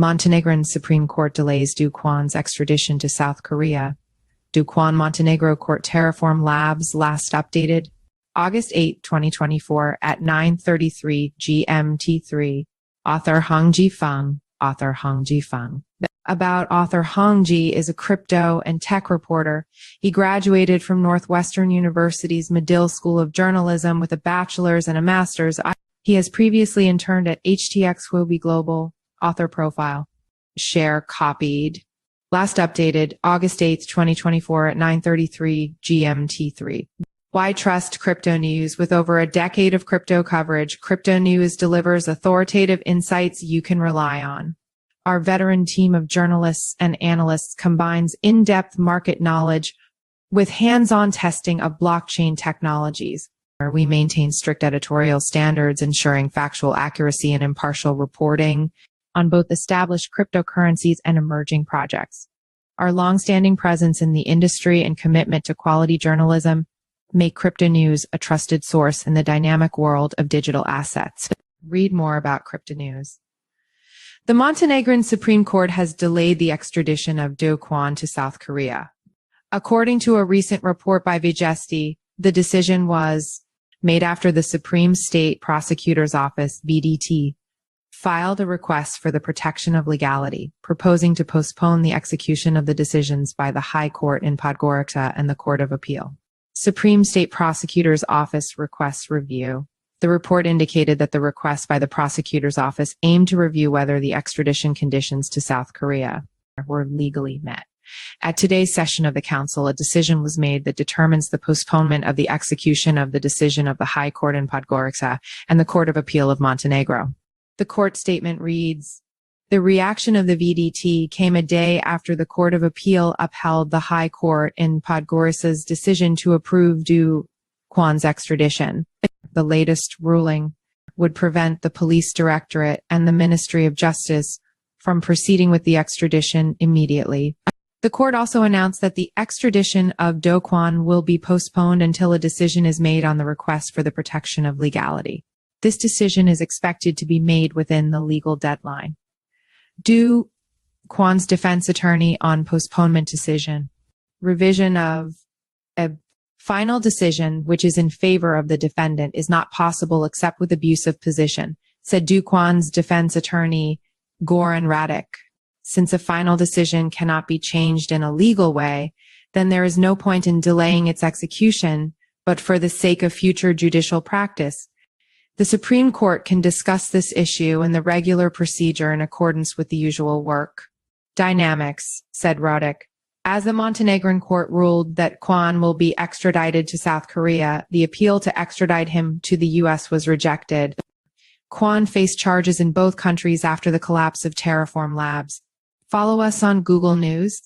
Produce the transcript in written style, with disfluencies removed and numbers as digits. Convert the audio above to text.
Montenegrin Supreme Court delays Do Kwon's extradition to South Korea. Do Kwon Montenegro Court Terraform Labs last updated August 8, 2024 at 9:33 GMT3. Author Hongji Feng. Author Hongji Feng. About author Hongji is a crypto and tech reporter. He graduated from Northwestern University's Medill School of Journalism with a bachelor's and a master's. He has previously interned at HTX Huobi Global. Author profile. Share copied. Last updated August 8, 2024 at 9:33 GMT3. Why trust Cryptonews? With over a decade of crypto coverage, Cryptonews delivers authoritative insights you can rely on. Our veteran team of journalists and analysts combines in-depth market knowledge with hands-on testing of blockchain technologies. We maintain strict editorial standards, ensuring factual accuracy and impartial reporting on both established cryptocurrencies and emerging projects. Our long-standing presence in the industry and commitment to quality journalism make Cryptonews a trusted source in the dynamic world of digital assets. Read more about Cryptonews. The Montenegrin Supreme Court has delayed the extradition of Do Kwon to South Korea. According to a recent report by Vijesti, the decision was made after the Supreme State Prosecutor's Office, BDT, filed a request for the protection of legality, proposing to postpone the execution of the decisions by the High Court in Podgorica and the Court of Appeal. Supreme State Prosecutor's Office requests review. The report indicated that the request by the prosecutor's office aimed to review whether the extradition conditions to South Korea were legally met. At today's session of the Council, a decision was made that determines the postponement of the execution of the decision of the High Court in Podgorica and the Court of Appeal of Montenegro. The court statement reads, "The reaction of the VDT came a day after the Court of Appeal upheld the High Court in Podgorica's decision to approve Do Kwon's extradition. The latest ruling would prevent the Police Directorate and the Ministry of Justice from proceeding with the extradition immediately." The court also announced that the extradition of Do Kwon will be postponed until a decision is made on the request for the protection of legality. This decision is expected to be made within the legal deadline. Do Kwon's defense attorney on postponement decision. Revision of a final decision which is in favor of the defendant is not possible except with abuse of position, said Do Kwon's defense attorney, Goran Radic. Since a final decision cannot be changed in a legal way, then there is no point in delaying its execution, but for the sake of future judicial practice. The Supreme Court can discuss this issue in the regular procedure in accordance with the usual work dynamics, said Radic. As the Montenegrin court ruled that Kwon will be extradited to South Korea, the appeal to extradite him to the U.S. was rejected. Kwon faced charges in both countries after the collapse of Terraform Labs. Follow us on Google News.